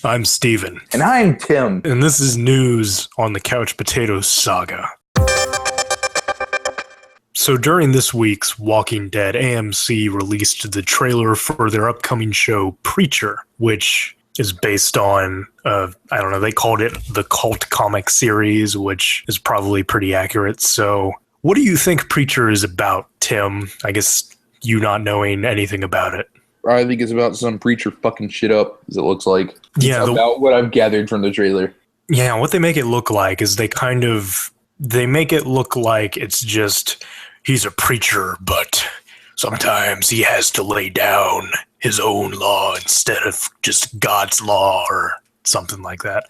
I'm Steven. And I'm Tim. And this is news on the Couch Potato Saga. So during this week's Walking Dead, AMC released the trailer for their upcoming show, Preacher, which is based on, they called it the cult comic series, which is probably pretty accurate. So what do you think Preacher is about, Tim? I guess you not knowing anything about it. I think it's about some preacher fucking shit up, as it looks like. Yeah, it's about what I've gathered from the trailer. Yeah, what they make it look like is they make it look like it's just, he's a preacher, but sometimes he has to lay down his own law instead of just God's law or something like that.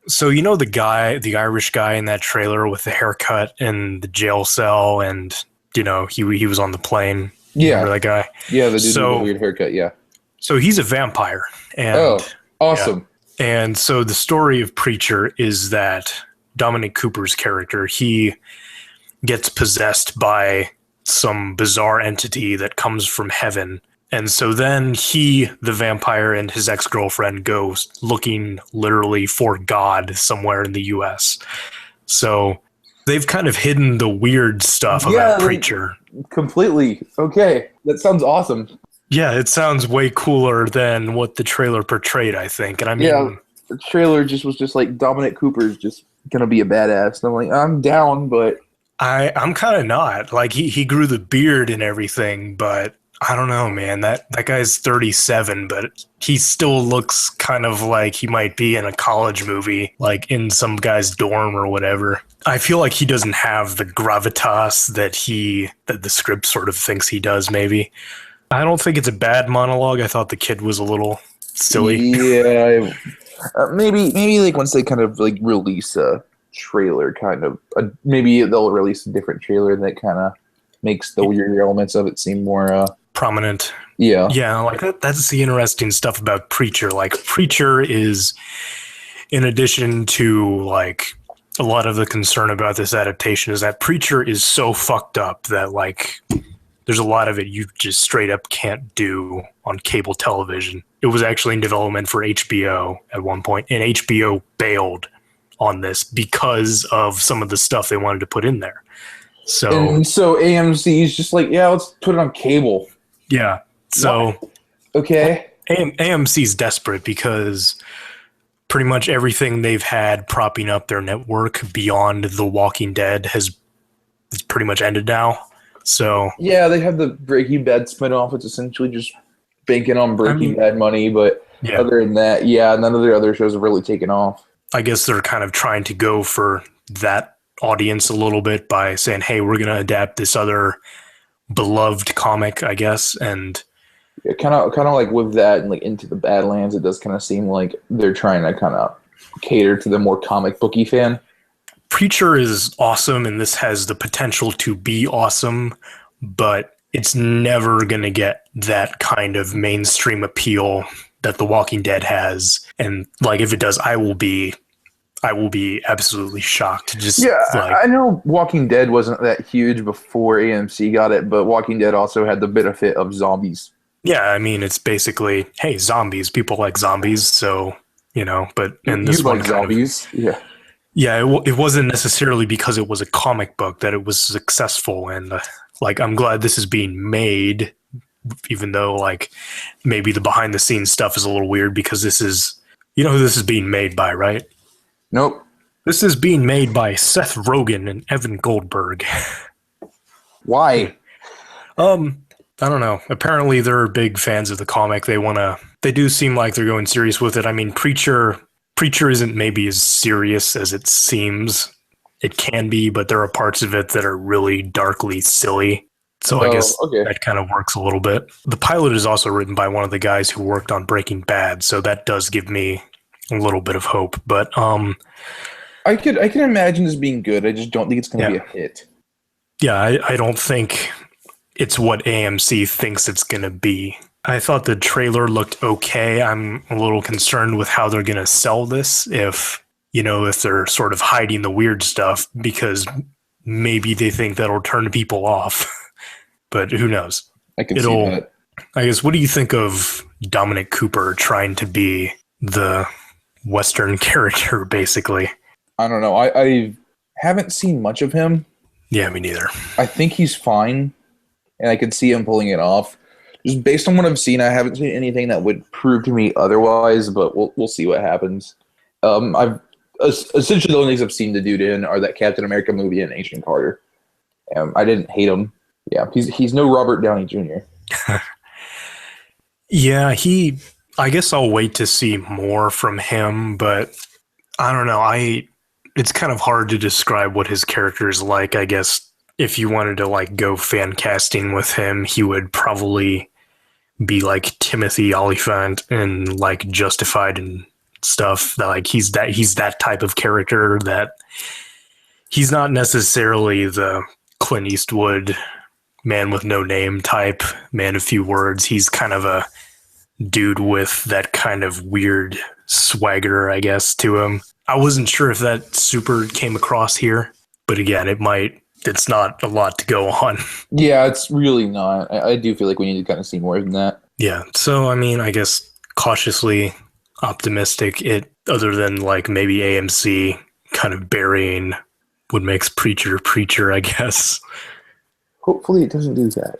So you know the Irish guy in that trailer with the haircut and the jail cell, and he was on the plane. Yeah, remember that guy? Yeah, the dude with the weird haircut. Yeah. So he's a vampire. And, awesome. Yeah. And so the story of Preacher is that Dominic Cooper's character, he gets possessed by some bizarre entity that comes from heaven. And so then he, the vampire, and his ex-girlfriend go looking literally for God somewhere in the U.S. So they've kind of hidden the weird stuff about Preacher. Completely. Okay. That sounds awesome. Yeah, it sounds way cooler than what the trailer portrayed, I think. And I mean, the trailer was just like Dominic Cooper's just gonna be a badass. And I'm like, I'm down, but I'm kind of not. Like he grew the beard and everything, but I don't know, man. That guy's 37, but he still looks kind of like he might be in a college movie, like in some guy's dorm or whatever. I feel like he doesn't have the gravitas that the script sort of thinks he does, maybe. I don't think it's a bad monologue. I thought the kid was a little silly. Yeah, maybe like once they kind of like release a trailer, maybe they'll release a different trailer that kind of makes the weird elements of it seem more prominent. Yeah, like that's the interesting stuff about Preacher. Like Preacher is, in addition to like a lot of the concern about this adaptation, is that Preacher is so fucked up that like there's a lot of it you just straight up can't do on cable television. It was actually in development for HBO at one point, and HBO bailed on this because of some of the stuff they wanted to put in there. So AMC is just like, yeah, let's put it on cable. Yeah. So okay. AMC's desperate because pretty much everything they've had propping up their network beyond The Walking Dead is pretty much ended now. So yeah, they have the Breaking Bad spinoff. It's essentially just banking on Breaking Bad money, but other than that, none of their other shows have really taken off. I guess they're kind of trying to go for that audience a little bit by saying, hey, we're going to adapt this other beloved comic, I guess. And kind of like with that and like Into the Badlands, it does kind of seem like they're trying to kind of cater to the more comic booky fan. Preacher is awesome, and this has the potential to be awesome, but it's never going to get that kind of mainstream appeal that The Walking Dead has. And like, if it does, I will be absolutely shocked. I know Walking Dead wasn't that huge before AMC got it, but Walking Dead also had the benefit of zombies. Yeah, I mean, it's basically, hey, zombies. People like zombies, so But in this one, like zombies, yeah, it wasn't necessarily because it was a comic book that it was successful, and I'm glad this is being made, even though like maybe the behind the scenes stuff is a little weird because this is, who this is being made by, right? Nope. This is being made by Seth Rogen and Evan Goldberg. Why? I don't know. Apparently they're big fans of the comic. They do seem like they're going serious with it. I mean, Preacher isn't maybe as serious as it seems. It can be, but there are parts of it that are really darkly silly. So I guess that kind of works a little bit. The pilot is also written by one of the guys who worked on Breaking Bad, so that does give me a little bit of hope. But I can imagine this being good. I just don't think it's going to be a hit. Yeah, I don't think it's what AMC thinks it's going to be. I thought the trailer looked okay. I'm a little concerned with how they're going to sell this if they're sort of hiding the weird stuff, because maybe they think that'll turn people off. But who knows? I can see It'll, that. I guess, what do you think of Dominic Cooper trying to be the Western character, basically? I don't know. I haven't seen much of him. Yeah, me neither. I think he's fine, and I can see him pulling it off. Just based on what I've seen, I haven't seen anything that would prove to me otherwise. But we'll see what happens. I've essentially the only things I've seen the dude in are that Captain America movie and Agent Carter. I didn't hate him. Yeah, he's no Robert Downey Jr. Yeah, I guess I'll wait to see more from him, but I don't know. It's kind of hard to describe what his character is like. I guess if you wanted to like go fan casting with him, he would probably be like Timothy Oliphant and like Justified and stuff. That like he's that type of character that he's not necessarily the Clint Eastwood man with no name type, man of few words. He's kind of a dude with that kind of weird swagger, I guess, to him. I wasn't sure if that super came across here, but again, it's not a lot to go on. Yeah, it's really not. I do feel like we need to kind of see more than that. Yeah. So, I mean, I guess cautiously optimistic. Other than like maybe AMC kind of burying what makes Preacher, I guess. Hopefully, it doesn't do that.